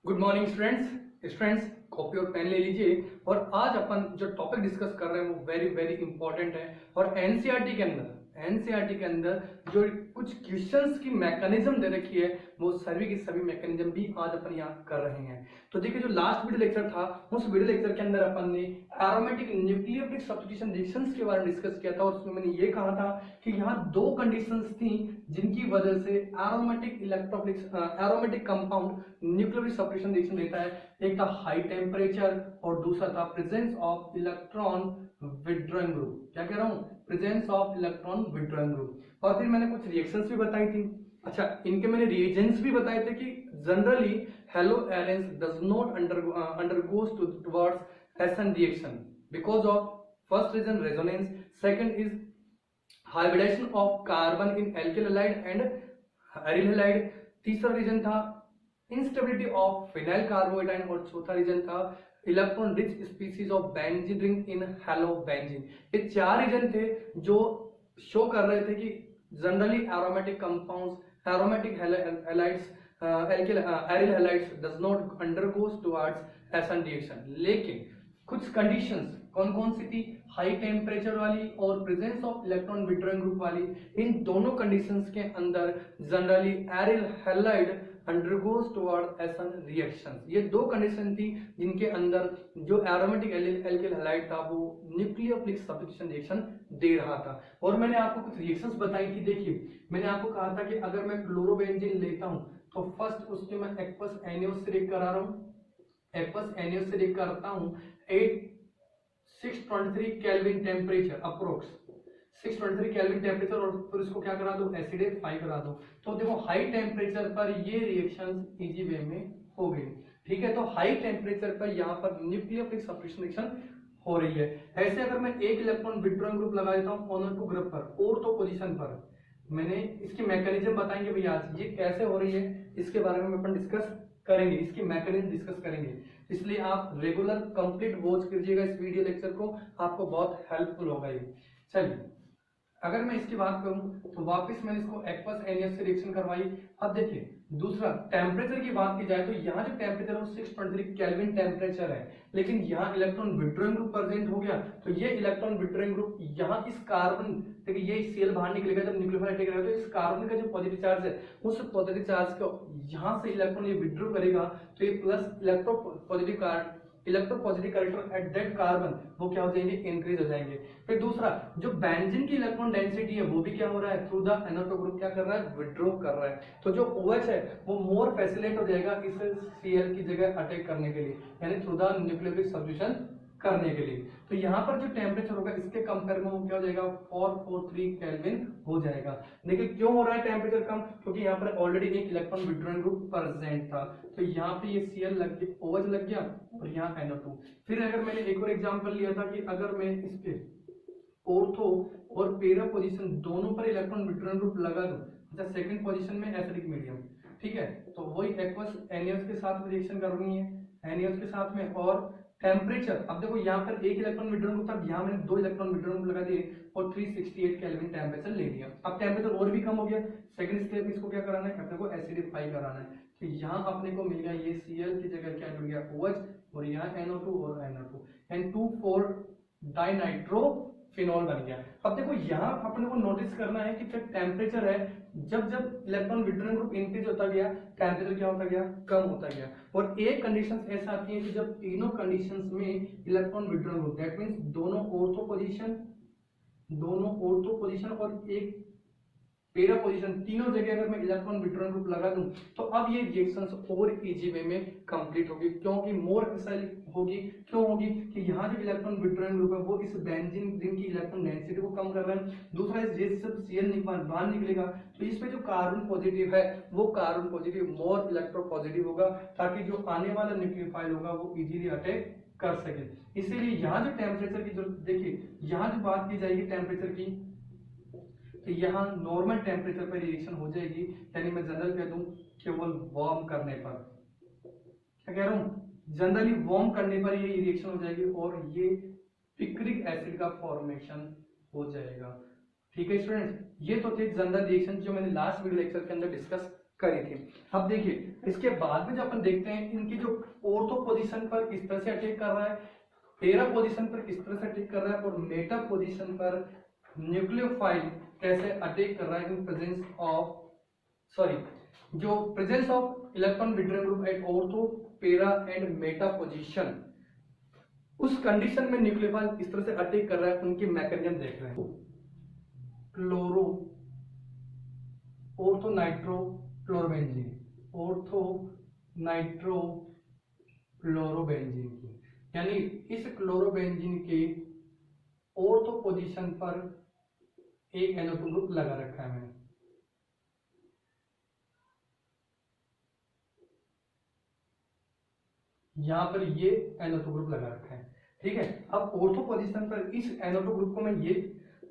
Good morning students copy और pen ले लीजिए। और आज अपन जो टॉपिक डिस्कस कर रहे हैं वो वेरी वेरी इंपॉर्टेंट है। और एनसीईआरटी के अंदर जो कुछ क्वेश्चंस की मैकेनिज्म दे रखी है वो सभी की सभी मैकेनिज्म भी आज अपन यहाँ कर रहे हैं। तो देखिए, जो लास्ट वीडियो लेक्चर था उस वीडियो लेक्चर के अंदर अपन ने एरोमेटिक न्यूक्लियोफिलिक सब्स्टिट्यूशन रिएक्शंस के बारे में डिस्कस किया था। और उसमें मैंने ये कहा था कि यहाँ दो कंडीशंस थी जिनकी वजह से aromatic compound nucleophilic substitution reaction देता है। एक था हाई टेम्परेचर और दूसरा था presence of electron withdrawing group. क्या कह रहा हूं? Presence of electron withdrawing group. और फिर मैंने कुछ रिएक्शंस भी बताई थी। अच्छा, इनके मैंने रिएजेंट्स भी बताए थे कि generally haloarenes does not undergoes towards SN reaction because of first reason resonance, second is hybridisation of carbon in alkyl halide and aryl halide, तीसरा रीजन था इंस्टेबिलिटी ऑफ फिनाइल कार्बोएटाइन और चौथा reason था electron rich species of benzene ring in halobenzene. ये चार reason थे जो show कर रहे थे कि generally aromatic compounds, aromatic halides, aryl halides does not undergoes towards SN reaction. लेकिन कुछ कंडीशंस कौन कौन सी थी? हाई टेम्परेचर वाली और presence of electron withdrawing group वाली। इन दोनों कंडीशंस के अंदर generally aryl halide undergoes toward SN reactions. ये दो कंडीशन थी जिनके अंदर जो एरोमेटिक एल्किल हैलाइड था वो न्यूक्लियोफिलिक सब्स्टिट्यूशन रिएक्शन दे रहा था। और मैंने आपको कुछ रिएक्शंस बताई थी। देखिए, मैंने आपको कहा था कि अगर मैं क्लोरोबेंजीन लेता हूं तो फर्स्ट उसके मैं एक्वस एनियोस से रिएक्ट करा रहा हूं, एक्वस एनियोस से रिएक्ट करता हूं 623 kelvin temperature approx 623 kelvin temperature, और फिर इसको क्या करा दो? एसिडिफाई करा दो। तो देखो, हाई टेम्परेचर पर ये रिएक्शंस इजी वे में हो गई। ठीक है, तो हाई टेम्परेचर पर यहाँ पर न्यूक्लियोफिलिक सब्स्टिट्यूशन रिएक्शन हो रही है। ऐसे अगर मैं एक इलेक्ट्रॉन विड्रॉइंग ग्रुप लगा देता हूँ ऑनर टू ग्रुप पर, ऑर्थो पोजीशन पर, मैंने इसकी मैकेनिज्म बताएंगे भैया आज ये कैसे हो रही है, इसके बारे में अपन डिस्कस करेंगे, इसकी मैकेनिज्म डिस्कस करेंगे। इसलिए आप रेगुलर कंप्लीट वॉच कीजिएगा इस वीडियो लेक्चर को, आपको बहुत हेल्पफुल होगा ये। चलिए, अगर मैं इसकी बात करूं तो वापस मैंने इसको एक्वस एनियस से रिएक्शन करवाई। अब देखिए, दूसरा टेम्परेचर की बात की जाए तो यहाँ जो टेम्परेचर है वो 623 केल्विन टेम्परेचर है, लेकिन यहाँ इलेक्ट्रॉन विड्रॉइंग ग्रुप प्रेजेंट हो गया। तो ये इलेक्ट्रॉन विड्रॉइंग ग्रुप यहाँ इस कार्बन, देखिए ये सीएल बाहर निकलेगा जब न्यूक्लियोफाइल अटैक करेगा, तो इस कार्बन का जो पॉजिटिव चार्ज है उस पॉजिटिव चार्ज को यहाँ से इलेक्ट्रॉन ये विड्रॉ करेगा, तो ये plus electropositive character at that carbon वो क्या हो जाएंगे? इंक्रीज हो जाएंगे। फिर दूसरा, जो बेंजीन की इलेक्ट्रॉन डेंसिटी है वो भी क्या हो रहा है? थ्रू द एनोटो ग्रुप क्या कर रहा है? विड्रॉ कर रहा है। तो जो OH है वो मोर फैसिलिटेट हो जाएगा इस Cl की जगह अटैक करने के लिए, यानी थ्रू द न्यूक्लियोफिलिक सब्स्टिट्यूशन करने के लिए। तो यहाँ पर जो टेम्परेचर होगा इसके कंपेयर में वो क्या हो जाएगा? 443 केल्विन हो जाएगा। देखिए क्यों हो रहा है टेम्परेचर कम? क्योंकि यहाँ पर ऑलरेडी एक इलेक्ट्रॉन विड्रॉइंग ग्रुप प्रेजेंट था, तो यहाँ पे ये Cl लग गया, OH लग गया और यहाँ NO2। फिर अगर मैंने एक और एग्जांपल लिया था कि अगर मैं इस पे ऑर्थो और पेरा पोजीशन दोनों पर इलेक्ट्रॉन विड्रॉइंग ग्रुप लगा दूं, अच्छा सेकंड पोजीशन में एसिडिक मीडियम, ठीक है, तो वही एक्वस एनियस के साथ रिएक्शन करनी है, एनियस के साथ में। और टेम्परेचर, अब देखो यहाँ पर एक इलेक्ट्रॉन विड्रॉइंग ग्रुप था, यहाँ मैंने दो इलेक्ट्रॉन विड्रॉइंग ग्रुप लगा दिए और 368 केल्विन टेम्परेचर ले लिया। अब टेम्परेचर और भी कम हो गया, सेकंड स्टेप में इसको क्या कराना है? अपने को एसिडिफाई कराना है। तो यहाँ अपने को मिल गया ये Cl की जगह क्या जुड़ गया? OH, और यहाँ NO2 और NO2 N2,4 डाइनाइट्रो फिनॉल बन गया। अब देखो यहाँ अपने को नोटिस करना है कि जब टेम्परेचर है, जब जब इलेक्ट्रॉन विड्रॉइंग ग्रुप इंक्रीज होता गया टेम्परेचर क्या होता गया? कम होता गया। और एक कंडीशन ऐसा आती है कि जब तीनों कंडीशंस में electron withdrawing group, that means दोनों ऑर्थो पोजीशन और एक पेरा पोजीशन, तीनों जगह अगर मैं इलेक्ट्रॉन विड्रॉइंग ग्रुप लगा दूं तो अब ये रिएक्शंस और इजी वे में कंप्लीट होगी, क्योंकि मोर एसाइल होगी। क्यों होगी? कि यहाँ जो इलेक्ट्रॉन विड्रॉइंग ग्रुप है वो इस बेंजीन रिंग की इलेक्ट्रॉन डेंसिटी को कम कर रहा है। दूसरा, इस जैसे जब Cl बाहर निकलेगा तो इसमें जो कार्बन पॉजिटिव है वो कार्बन पॉजिटिव मोर इलेक्ट्रोपॉजिटिव होगा, ताकि जो आने वाला न्यूक्लियोफाइल होगा वो इजीली अटैक कर सके। इसीलिए यहाँ जो टेम्परेचर की जरूरत, देखिए यहाँ जो बात की जाएगी टेम्परेचर की, तो यहाँ नॉर्मल टेम्परेचर पर रिएक्शन हो जाएगी, यानी मैं जनरल कह दूं केवल वार्म करने पर, क्या कह रहा हूं? जनरली वार्म करने पर ये रिएक्शन हो जाएगी और ये पिक्रिक एसिड का फॉर्मेशन हो जाएगा। ठीक है स्टूडेंट्स, ये तो थे जनरल रिएक्शन जो मैंने लास्ट वीडियो लेक्चर के अंदर डिस्कस करी थी। अब देखिए इसके बाद में जो अपन देखते हैं इनकी जो ऑर्थो पोजीशन पर किस तरह से अटैक कर रहा है, पैरा पोजीशन पर किस तरह से अटैक कर रहा है और मेटा पोजीशन पर न्यूक्लियोफाइल कैसे अटैक कर रहा है इन प्रेजेंस ऑफ जो presence of electron withdrawing group at ortho para and meta position, उस कंडीशन में न्यूक्लियोफाइल किस तरह से अटैक कर रहा है उनके मैकेनिज्म देख रहे हैं। Chloro ortho nitro chlorobenzene, ortho nitro chlorobenzene की, यानी इस क्लोरोबेंजीन के ऑर्थो पोजीशन पर एक NO2 ग्रुप लगा रखा है मैंने। यहां पर ये NO2 ग्रुप लगा रखा है, ठीक है। अब ऑर्थो पोजीशन पर इस NO2 ग्रुप को मैं ये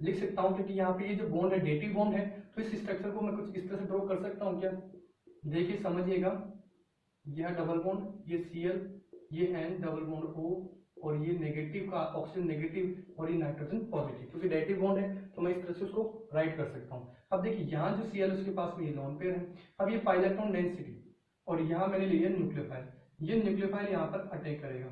लिख सकता हूं क्योंकि यहाँ पे ये जो बॉन्ड है डेटिव बॉन्ड है, तो इस स्ट्रक्चर को मैं कुछ इस तरह से ड्रॉ कर सकता हूं क्या, देखिए समझिएगा, यह डबल बॉन्ड, ये Cl, ये N डबल बॉन्ड O और ये नेगेटिव का ऑक्सीजन नेगेटिव और ये नाइट्रोजन पॉजिटिव, क्योंकि डेटिव बॉन्ड है तो मैं इस तरह से उसको राइट कर सकता हूँ। अब देखिए यहाँ जो Cl उसके पास में ये लोन पेयर है। अब ये पाई इलेक्ट्रॉन डेंसिटी और यहाँ मैंने लिया न्यूक्लियोफाइल, ये न्यूक्लियोफाइल यहाँ पर अटैक करेगा,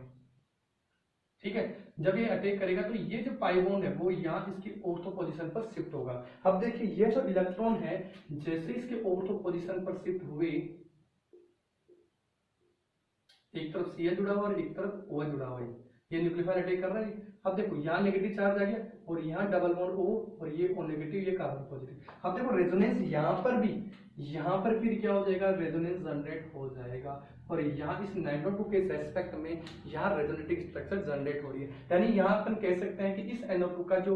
ठीक है। जब ये अटैक करेगा तो ये जो पाई बॉन्ड है वो यहाँ इसकी ऑर्थो पोजीशन पर शिफ्ट होगा। अब देखिए ये जो इलेक्ट्रॉन है जैसे इसके ऑर्थो पोजीशन पर शिफ्ट हुए, एक तरफ Cl जुड़ा हुआ और एक तरफ OH जुड़ा हुआ है, ये न्यूक्लियोफाइल अटैक कर रहा है। अब देखो यहाँ नेगेटिव चार्ज आ गया और यहाँ डबल बॉन्ड O और ये O नेगेटिव, ये कार्बन पॉजिटिव। अब देखो रेजोनेंस यहाँ पर भी, यहाँ पर फिर क्या हो जाएगा, रेजोनेंस जनरेट हो जाएगा और यहाँ इस नाइट्रो के रेस्पेक्ट में यहाँ रेजोनेटिव स्ट्रक्चर जनरेट हो रही है। यानी यहाँ अपन कह सकते हैं कि इस NO2 का जो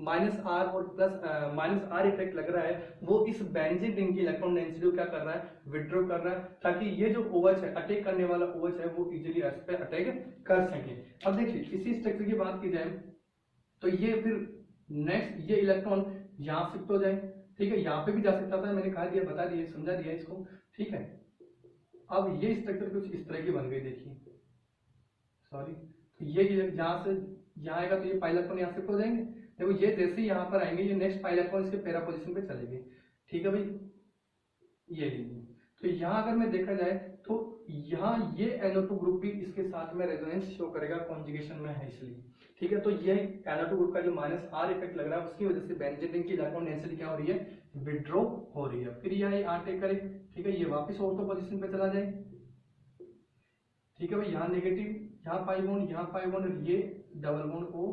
-R और +R इफेक्ट लग रहा है वो इस बेंजीन रिंग की इलेक्ट्रॉन डेंसिटी को क्या कर रहा है, विड्रॉ कर रहा है, ताकि ये जो OH है, अटैक करने वाला OH है, वो इजीली इस पे अटैक कर सके। अब देखिए इसी स्ट्रक्चर की बात की जाए तो ये फिर नेक्स्ट ये इलेक्ट्रॉन यहाँ शिफ्ट हो जाए, ठीक है, यहाँ पे भी जा सकता था, मैंने कहा दिया, बता दिया, समझा दिया इसको, ठीक है। अब ये स्ट्रक्चर कुछ इस तरह की बन गई, देखिए सॉरी, तो ये यहाँ से यहाँ आएगा तो ये पाई इलेक्ट्रॉन यहाँ शिफ्ट हो जाएंगे। देखो ये जैसे ही यहाँ पर आएंगे ये नेक्स्ट पाई इलेक्ट्रॉन इसके पैरा पोजीशन पे चलेंगे, ठीक है भाई, ये लीजिए। तो यहाँ अगर मैं देखा जाए तो यहाँ ये NO2 ग्रुप भी इसके साथ में रेजोनेंस शो करेगा, कॉन्जुगेशन में है इसलिए, ठीक है। तो ये NO2 ग्रुप का जो -R इफेक्ट लग रहा है उसकी वजह से बेंजीन रिंग की इलेक्ट्रॉन डेंसिटी क्या हो रही है, विड्रॉ हो रही है। फिर यह अटैक करे, ठीक है, ये वापस ऑर्थो पोजीशन पे चला जाए, ठीक है भाई, यहाँ नेगेटिव, यहाँ पाई बॉन्ड, यहाँ पाई बॉन्ड, ये डबल बॉन्ड O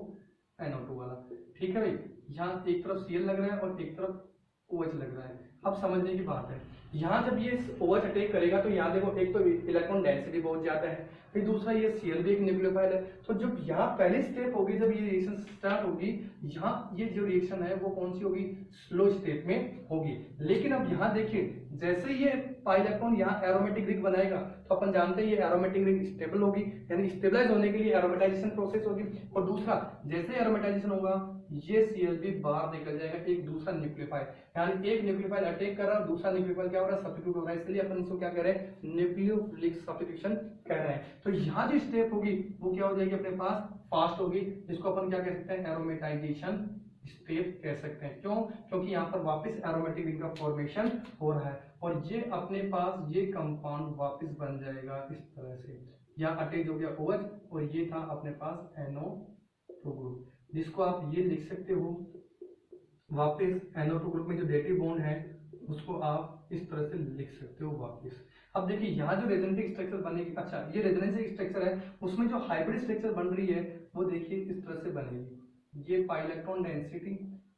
NO2 वाला, ठीक है भाई। यहाँ एक तरफ Cl लग रहा है और एक तरफ OH लग रहा है। अब समझने की बात है, यहाँ जब ये OH अटैक करेगा तो यहाँ देखो एक तो इलेक्ट्रॉन डेंसिटी बहुत ज्यादा है, फिर दूसरा ये Cl भी एक न्यूक्लियोफाइल है। तो जब यहाँ पहली स्टेप होगी, जब ये रिएक्शन स्टार्ट होगी, यहाँ ये जो रिएक्शन है वो कौन सी होगी, स्लो स्टेप में होगी। लेकिन अब यहाँ देखिए जैसे ये पाई इलेक्ट्रॉन यहाँ एरोमेटिक रिंग बनाएगा तो अपन जानते हैं ये एरोमेटिक रिंग स्टेबल होगी, यानी स्टेबलाइज होने के लिए एरोमेटाइजेशन प्रोसेस होगी। और दूसरा जैसे एरोमेटाइजेशन होगा ये Cl भी बाहर निकल जाएगा, एक दूसरा न्यूक्लियोफाइल, यानी एक न्यूक्लियोफाइल अटैक कर रहा है, दूसरा न्यूक्लियोफाइल क्या हो रहा है, सब्स्टिट्यूट हो रहा है, इसलिए अपन इसको क्या कह रहे हैं, न्यूक्लियोफिलिक सब्स्टिट्यूशन कह रहे हैं। तो यहाँ जो स्टेप होगी वो क्या हो जाएगी अपने पास, फास्ट होगी, जिसको अपन क्या कह सकते हैं, एरोमेटाइजेशन स्टेप कह सकते हैं। क्यों, क्योंकि यहाँ पर वापस एरोमेटिक रिंग का फॉर्मेशन हो रहा है और ये अपने पास ये कंपाउंड वापस बन जाएगा इस तरह से, यहाँ अटैच हो गया OH और ये था अपने पास NO2 ग्रुप, जिसको आप ये लिख सकते हो वापस NO2 ग्रुप में जो डेटिव बॉन्ड है उसको आप इस तरह से लिख सकते हो वापस। अब देखिए यहाँ जो रेजोनेटिव स्ट्रक्चर बनेगी, अच्छा ये रेजोनेंस स्ट्रक्चर है, उसमें जो हाइब्रिड स्ट्रक्चर बन रही है वो देखिए इस तरह से बनेगी, ये पाई इलेक्ट्रॉन डेंसिटी,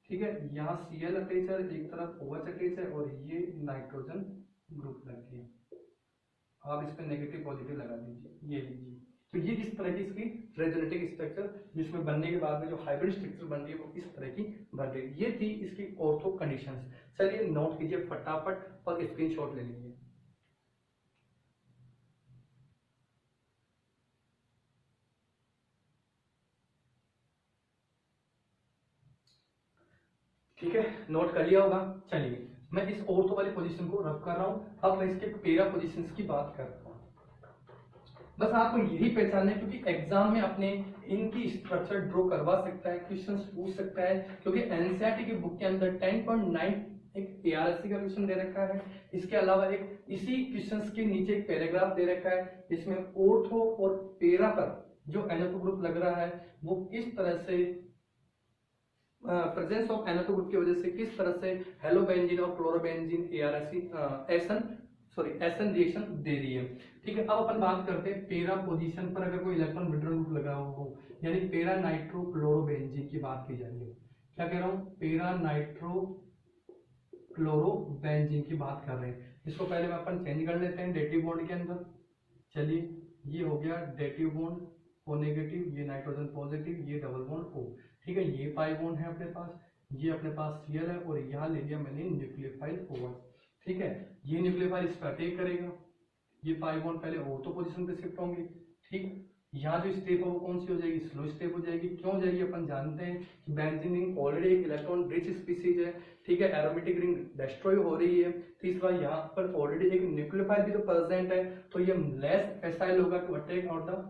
ठीक है, यहाँ Cl अटैच है, एक तरफ OH अटैच है और ये नाइट्रोजन ग्रुप लग गया, आप इस पर नेगेटिव पॉजिटिव लगा दीजिए, ये लीजिए। तो ये इस तरह की इसकी रेजोनेटिव स्ट्रक्चर, जिसमें बनने के बाद में जो हाइब्रिड स्ट्रक्चर बन रही है वो इस तरह की बन रही है। ये थी इसकी ऑर्थो कंडीशंस। चलिए नोट कीजिए फटाफट और स्क्रीनशॉट ले लीजिए। ठीक है, नोट कर लिया होगा। चलिए मैं इस ऑर्थो वाली पोजीशन को रफ कर रहा हूं, अब मैं इसके पैरा पोजीशंस की बात कर रहा हूं। बस आपको यही पहचानना है क्योंकि एग्जाम में अपने इनकी स्ट्रक्चर ड्रॉ करवा सकता है, क्वेश्चंस पूछ सकता है, क्योंकि एनसीईआरटी की बुक के अंदर 10.9 एक ARSC का क्वेश्चन दे रखा है। इसके अलावा एक इसी क्वेश्चंस के नीचे एक पैराग्राफ दे रखा है जिसमें ऑर्थो और पेरा पर जो NO2 ग्रुप लग रहा है वो किस तरह से प्रेजेंस ऑफ NO2 ग्रुप की वजह से किस तरह से हेलोबेंजीन और क्लोरोबेंजीन एसन रिएक्शन दे रही है। ठीक है, अब अपन बात करते हैं पेरा पोजीशन पर अगर कोई इलेक्ट्रॉन विड्रॉल ग्रुप लगा हो, यानी पेरा नाइट्रो क्लोरोबेंजीन की बात की जा रही है। क्या कह रहा हूं, पेरा नाइट्रो क्लोरोबेंजीन की बात कर रहे हैं। इसको पहले में अपन चेंज कर लेते हैं डेटिव बॉन्ड के अंदर। चलिए, ये हो गया डेटिव बॉन्ड O नेगेटिव, ये नाइट्रोजन पॉजिटिव, ये डबल बॉन्ड O। ठीक है, ये पाई बॉन्ड है अपने पास, ये अपने पास Cl है और यहाँ ले लिया मैंने न्यूक्लियोफाइल OH। ठीक है, ये न्यूक्लियोफाइल इस पर अटैक करेगा, ये पाई बॉन्ड पहले ऑर्थो पोजीशन पे शिफ्ट होंगे। ठीक, यहाँ जो स्टेप है वो कौन सी हो जाएगी, स्लो स्टेप हो जाएगी। क्यों हो जाएगी, अपन जानते हैं कि बेंजीन रिंग ऑलरेडी एक इलेक्ट्रॉन रिच स्पीसीज है। ठीक है, एरोमेटिक रिंग डिस्ट्रॉय हो रही है, तीसरा यहाँ पर ऑलरेडी एक न्यूक्लियोफाइल भी तो प्रेजेंट है, तो ये लेस फैसाइल होगा to attack on the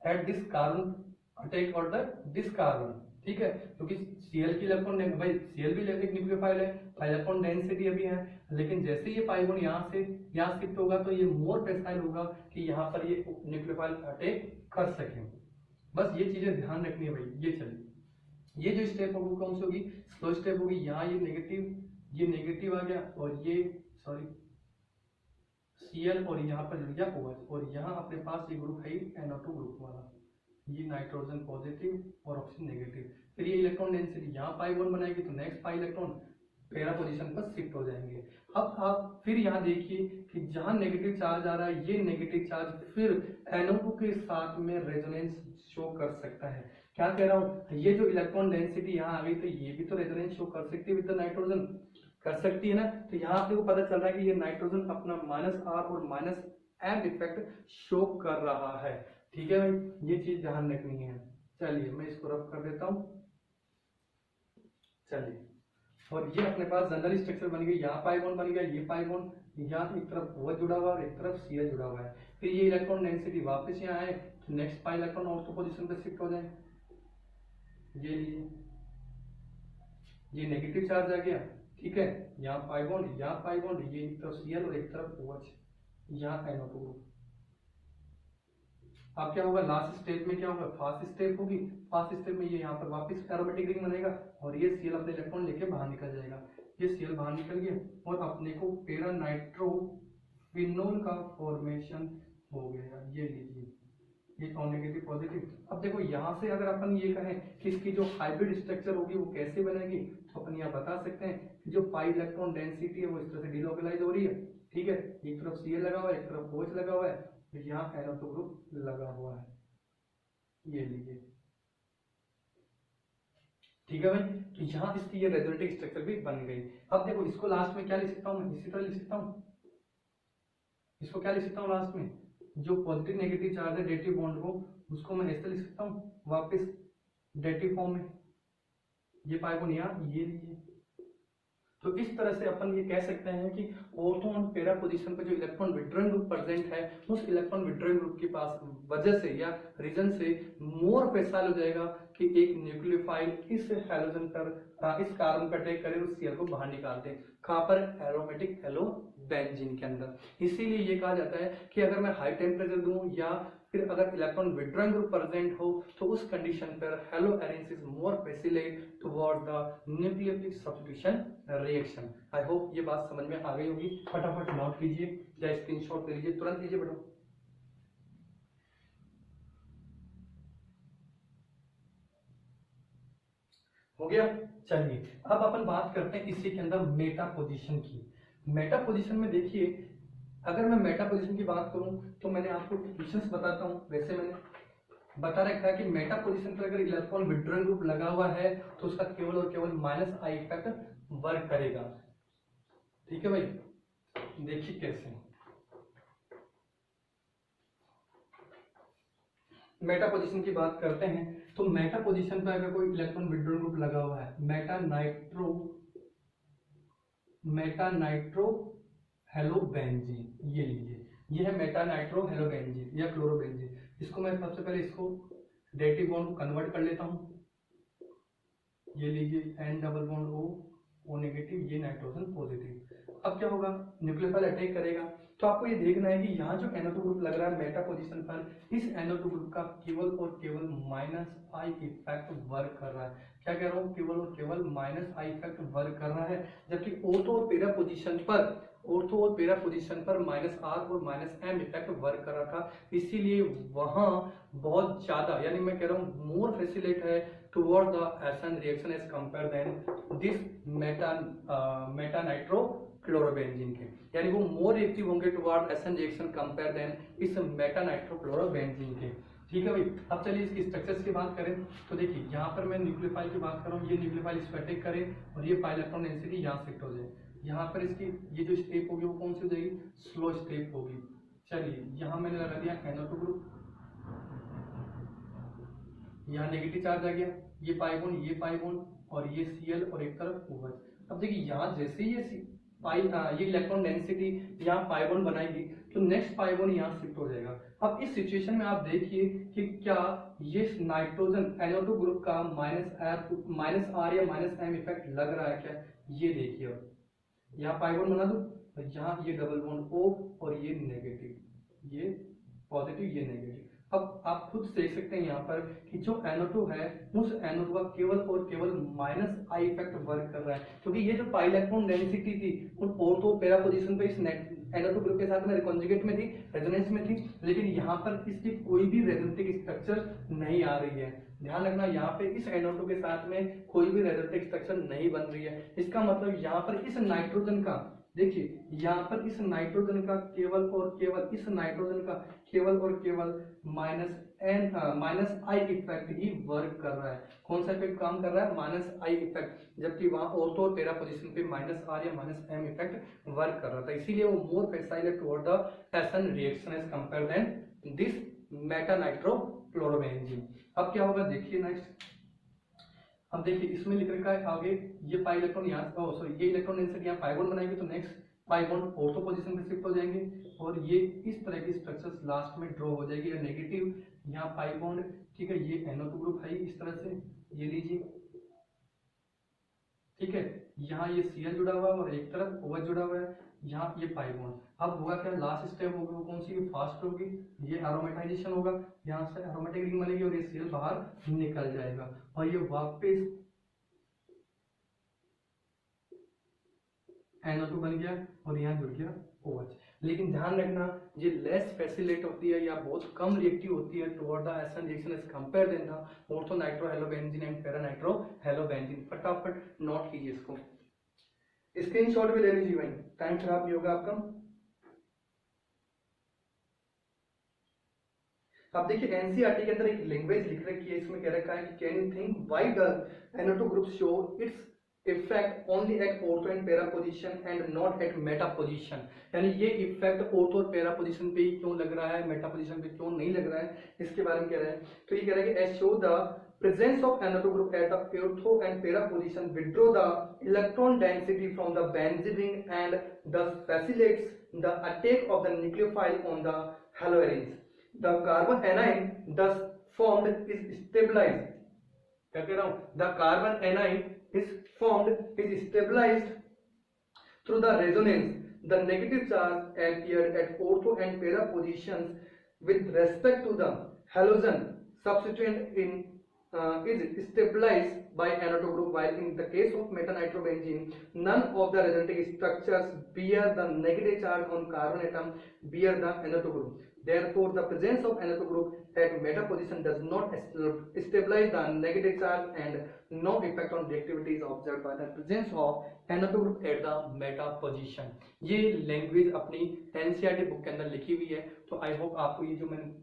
at this carbon, attack on the this carbon. ठीक है, क्योंकि Cl की इलेक्ट्रॉन भाई Cl भी एक न्यूक्लियोफाइल है, इलेक्ट्रॉन डेंसिटी अभी है, लेकिन जैसे ये पाई बॉन्ड यहाँ शिफ्ट होगा तो ये मोर फैसाइल होगा कि यहाँ पर ये न्यूक्लियोफाइल अटैक कर सके। बस ये चीजें ध्यान रखनी है भाई। ये चलिए, ये जो स्टेप होगी कौन सी होगी, स्लो स्टेप होगी। यहाँ ये नेगेटिव आ गया और ये Cl और यहाँ पर जुड़ गया OH, और यहाँ अपने पास ये ग्रुप है NO2 ग्रुप वाला, ये नाइट्रोजन पॉजिटिव और ऑक्सीजन नेगेटिव। फिर ये इलेक्ट्रॉन डेंसिटी यहाँ पाई बॉन्ड बनाएगी तो next pi electron para position पर शिफ्ट हो जाएंगे। अब आप फिर यहाँ देखिए कि जहाँ नेगेटिव चार्ज आ रहा है, ये नेगेटिव चार्ज फिर NO2 के साथ में रेजोनेंस शो कर सकता है। क्या कह रहा हूँ, ये जो इलेक्ट्रॉन डेंसिटी यहाँ आ गई तो ये भी तो रेजोनेंस शो कर सकती है विद द नाइट्रोजन, कर सकती है ना। तो यहाँ आपको पता चल रहा है कि ये नाइट्रोजन अपना -R और -M इफेक्ट शो कर रहा है। ठीक है भाई, ये चीज ध्यान रखनी है। चलिए मैं इसको रब कर देता हूं। चलिए, और ये अपने पास जनरल स्ट्रक्चर बन गई, यहाँ पाई बॉन्ड बन गया, ये पाई बॉन्ड, यहाँ एक तरफ OH जुड़ा हुआ है और एक तरफ Cl जुड़ा हुआ है। फिर ये इलेक्ट्रॉन डेंसिटी वापस यहाँ आए तो next pi electron ortho position पे शिफ्ट हो जाए। ये लीजिए, ये नेगेटिव चार्ज आ गया। ठीक है, यहाँ पाई बॉन्ड, यहाँ पाई बॉन्ड, ये एक तरफ Cl और एक तरफ OH, यहाँ NO2 ग्रुप। अब क्या होगा, लास्ट स्टेप में क्या होगा, फास्ट स्टेप होगी। फास्ट स्टेप में ये यहाँ पर वापस एरोमेटिक रिंग बनेगा और ये Cl अपने इलेक्ट्रॉन लेके बाहर निकल जाएगा। ये Cl बाहर निकल गया और अपने को पेरा नाइट्रोफिनोल का फॉर्मेशन हो गया। ये लीजिए, ये O नेगेटिव पॉजिटिव। अब देखो यहाँ से अगर अपन ये कहें कि इसकी जो हाइब्रिड स्ट्रक्चर होगी वो कैसे बनेगी, तो अपन यहाँ बता सकते हैं कि जो पाई इलेक्ट्रॉन डेंसिटी है वो इस तरह से डिलोकलाइज हो रही है। ठीक है, एक तरफ Cl लगा हुआ है, एक तरफ OH लगा हुआ है, यहाँ NO2 ग्रुप लगा हुआ है। ये लीजिए, ठीक है भाई। तो यहाँ इसकी ये रेजोनेटिव स्ट्रक्चर भी बन गई। अब देखो इसको लास्ट में क्या लिख सकता हूँ, मैं इसी तरह लिख सकता हूँ। इसको क्या लिख सकता हूँ लास्ट में, जो पॉजिटिव नेगेटिव चार्ज है डेटिव बॉन्ड को, उसको मैं ऐसे लिख सकता हूँ वापस डेटिव फॉर्म में। ये पाई बॉन्ड यहाँ, ये लीजिए। तो इस तरह से अपन ये कह सकते हैं कि ऑर्थो और पेरा पोजीशन पर जो इलेक्ट्रॉन विड्रॉइंग ग्रुप प्रेजेंट है, उस इलेक्ट्रॉन विड्रॉइंग ग्रुप के पास वजह से या रीजन से मोर फैसाइल हो जाएगा कि एक न्यूक्लियोफाइल इस हैलोजन पर इस कार्बन पर अटैक करे, उस Cl को बाहर निकाल दे। कहां पर, एरोमेटिक हेलोबेंजीन के अंदर। इसीलिए ये कहा जाता है कि अगर मैं हाई टेम्परेचर दूं या फिर अगर इलेक्ट्रॉन विड्रॉइंग ग्रुप प्रेजेंट हो तो उस कंडीशन पर hello arenes is more facilitate toward the nucleophilic substitution reaction. I hope ये बात समझ में आ गई होगी। फटाफट नोट कीजिए या स्क्रीनशॉट ले लीजिए, तुरंत लीजिए बेटा। हो गया। चलिए अब अपन बात करते हैं इसी के अंदर मेटा पोजीशन की। मेटा पोजीशन में देखिए, अगर मैं मेटा पोजीशन की बात करूं तो मैंने आपको इक्वेशंस बताता हूं। वैसे मैंने बता रखा है कि मेटा पोजीशन पर अगर इलेक्ट्रॉन विड्रॉइंग ग्रुप लगा हुआ है तो उसका केवल और केवल -I इफेक्ट वर्क करेगा। ठीक है भाई, देखिए कैसे मेटा पोजीशन की बात करते हैं। तो मेटा पोजीशन पर अगर कोई इलेक्ट्रॉन विड्रॉइंग ग्रुप लगा हुआ है, मेटा नाइट्रो हेलोबेंजीन, ये लीजिए, ये है मेटा नाइट्रो हेलोबेंजीन या क्लोरोबेंजीन। इसको मैं सबसे पहले इसको डेटिव बॉन्ड को कन्वर्ट कर लेता हूं। ये लीजिए N double bond O O negative, ये नाइट्रोजन पॉजिटिव। अब क्या होगा, न्यूक्लियोफाइल अटैक करेगा, तो आपको ये देखना है कि यहाँ जो NO2 ग्रुप लग रहा है मेटा पोजीशन पर, इस NO2 ग्रुप का केवल और केवल माइनस आई इफेक्ट वर्क कर रहा है। क्या कह रहा हूँ, केवल और केवल माइनस आई इफेक्ट वर्क कर रहा है, जबकि ऑर्थो और पैरा पोजीशन पर माइनस आर और माइनस एम इफेक्ट वर्क कर रहा था। इसीलिए वहां बहुत ज्यादा, यानी मैं कह रहा हूँ मोर फैसिलेट है toward the SN reaction as compare than this meta nitro chlorobenzene के, यानी वो मोर रिएक्टिव होंगे toward SN reaction compare than इस मेटा नाइट्रो क्लोरोबेंजीन के। ठीक है भाई। अब चलिए इसकी स्ट्रक्चर्स की बात करें, तो देखिए यहाँ पर मैं न्यूक्लियोफाइल की बात कर रहा हूँ, ये न्यूक्लियोफाइल इस पर अटैक करे और ये पाई इलेक्ट्रॉन डेंसिटी यहाँ शिफ्ट हो जाए। यहाँ पर इसकी ये जो स्टेप होगी वो कौन सी हो जाएगी, स्लो स्टेप होगी। चलिए यहाँ मैंने लगा दिया NO2 ग्रुप, यहाँ नेगेटिव चार्ज आ गया, ये पाई बॉन्ड और ये Cl और एक तरफ OH। अब देखिए यहाँ जैसे ये ये इलेक्ट्रॉन डेंसिटी यहाँ पाई बॉन्ड बनाएगी तो नेक्स्ट पाई बॉन्ड यहाँ शिफ्ट हो जाएगा। अब इस सिचुएशन में आप देखिए कि क्या ये नाइट्रोजन NO2 ग्रुप का माइनस आर या माइनस एम इफेक्ट लग रहा है क्या, ये देखिए। अब यहाँ पाई बॉन्ड बना दो, तो यहाँ ये डबल बॉन्ड O और ये नेगेटिव, ये पॉजिटिव, ये नेगेटिव। अब आप खुद देख सकते हैं यहाँ पर कि जो NO2 है उस NO2 का केवल और केवल माइनस आई इफेक्ट वर्क कर रहा है, क्योंकि ये जो पाई इलेक्ट्रॉन डेंसिटी थी उन ऑर्थो पैरा पोजीशन पे इस NO2 ग्रुप के साथ में कॉन्जुगेट में थी, रेजोनेंस में थी, लेकिन यहाँ पर इसकी कोई भी रेजोनेटिक स्ट्रक्चर नहीं आ रही है। ध्यान रखना, यहाँ पे इस NO2 के साथ में कोई भी रेजोनेटिक स्ट्रक्चर नहीं बन रही है। इसका मतलब यहाँ पर इस नाइट्रोजन का, देखिए यहाँ पर इस नाइट्रोजन का केवल और केवल, इस नाइट्रोजन का केवल और केवल minus I effect he work कर रहा है। कौन सा इफेक्ट काम कर रहा है, माइनस आई इफेक्ट, जबकि वहां ऑर्थो और पैरा पोजीशन पे माइनस आर या माइनस एम इफेक्ट वर्क कर रहा था। इसीलिए वो more facile toward the SN reaction as compare than this meta nitro chlorobenzene. अब क्या होगा देखिए नेक्स्ट। अब देखिए इसमें लिख रखा है आगे, ये पाई इलेक्ट्रॉन यहाँ, सॉरी ये इलेक्ट्रॉन डेंसिटी यहाँ पाई बॉन्ड बनाएंगे तो next pi bond ortho position पे शिफ्ट हो जाएंगे और ये इस तरह की स्ट्रक्चर्स लास्ट में ड्रॉ हो जाएगी। या नेगेटिव यहाँ पाई बॉन्ड, ठीक है, ये NO2 ग्रुप है इस तरह से, ये लीजिए, ठीक है, यहाँ ये Cl जुड़ा हुआ है और एक तरफ OH जुड़ा हुआ है, यहाँ ये पाई बॉन्ड। अब होगा क्या, लास्ट स्टेप होगी वो कौन सी, फास्ट होगी, ये एरोमेटाइजेशन होगा, यहाँ से एरोमेटिक रिंग बनेगी और ये Cl बाहर निकल जाएगा और ये वापस NO2 बन गया और यहाँ जुड़ गया OH। लेकिन ध्यान रखना ये लेस फैसिलेट होती है या बहुत कम रिएक्टिव होती है toward the SN reaction as compare than the ortho nitro halobenzene and para nitro halobenzene. फटाफट नोट कीजिए इसको, स्क्रीनशॉट भी ले लीजिए भाई, टाइम खराब नहीं होगा आपका। अब देखिए एनसीईआरटी के अंदर एक लैंग्वेज लिख रखी है, इसमें कह रखा है कि can you think why does NO2 group show its effect only at ortho and para position and not at meta position, यानी ये इफेक्ट ऑर्थो और पैरा पोजीशन पे ही क्यों लग रहा है, मेटा पोजीशन पे क्यों नहीं लग रहा है, इसके बारे में कह रहे हैं। तो ये कह रहा है कि as show the presence of NO2 group at the ortho and para position withdraw the electron density from the benzene ring and thus facilitates the attack of the nucleophile on the haloarines. The carbon anion thus formed is stabilized. क्या कह रहा हूँ, the carbon anion is formed is stabilized through the resonance. The negative charge appeared at ortho and para positions with respect to the halogen substituent in is stabilized by NO2 group, while in the case of metanitrobenzene none of the resulting structures bear the negative charge on carbon atom bear the NO2 group. Therefore the presence of NO2 group at meta position does not stabilize the negative charge and no effect on reactivity is observed by the presence of NO2 group at the meta position. ये language अपनी NCERT book के अंदर लिखी हुई है, तो I hope आपको ये जो मैंने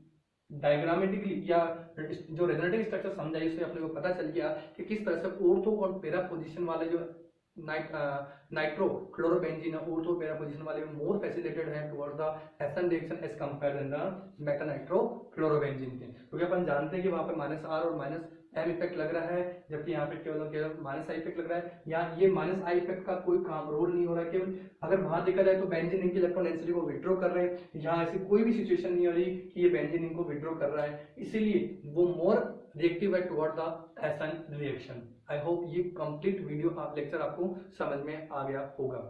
डायग्रामेटिकली या जो रेजोनेटिव स्ट्रक्चर समझाई उससे अपने को पता चल गया कि किस तरह से ऑर्थो और पैरा पोजीशन वाले जो nitro chlorobenzene ortho para position वाले मोर फैसिलिटेटेड है toward the SN reaction as compare than the meta nitro chlorobenzene के, क्योंकि अपन जानते हैं कि वहां पे माइनस आर और माइनस एम इफेक्ट लग रहा है, जबकि यहाँ पे केवल माइनस आई इफेक्ट लग रहा है। यहाँ ये माइनस आई इफेक्ट का कोई काम रोल नहीं हो रहा है, केवल अगर वहां देखा जाए तो बेंजीन की इलेक्ट्रॉन डेंसिटी को विड्रॉ कर रहे हैं, यहाँ ऐसी कोई भी सिचुएशन नहीं हो रही कि ये बेंजीन को विड्रॉ कर रहा है, इसीलिए वो मोर रिएक्टिव है toward the SN reaction. I hope ये कंप्लीट वीडियो लेक्चर आपको समझ में आ गया होगा।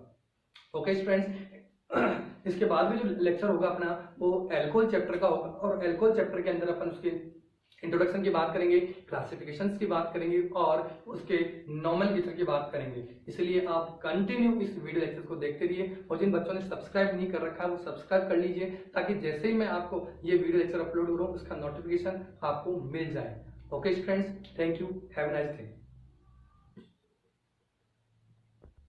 ओके फ्रेंड्स, इसके बाद में जो लेक्चर होगा अपना वो एल्कोहल चैप्टर का होगा, और एल्कोहल चैप्टर के अंदर अपन उसके इंट्रोडक्शन की बात करेंगे, क्लासिफिकेशंस की बात करेंगे और उसके नॉमेनक्लेचर की बात करेंगे। इसलिए आप कंटिन्यू इस वीडियो लेक्चर को देखते रहिए, और जिन बच्चों ने सब्सक्राइब नहीं कर रखा है वो सब्सक्राइब कर लीजिए, ताकि जैसे ही मैं आपको ये वीडियो लेक्चर अपलोड करूँ उसका नोटिफिकेशन आपको मिल जाए। Okay friends, thank you, have a nice day.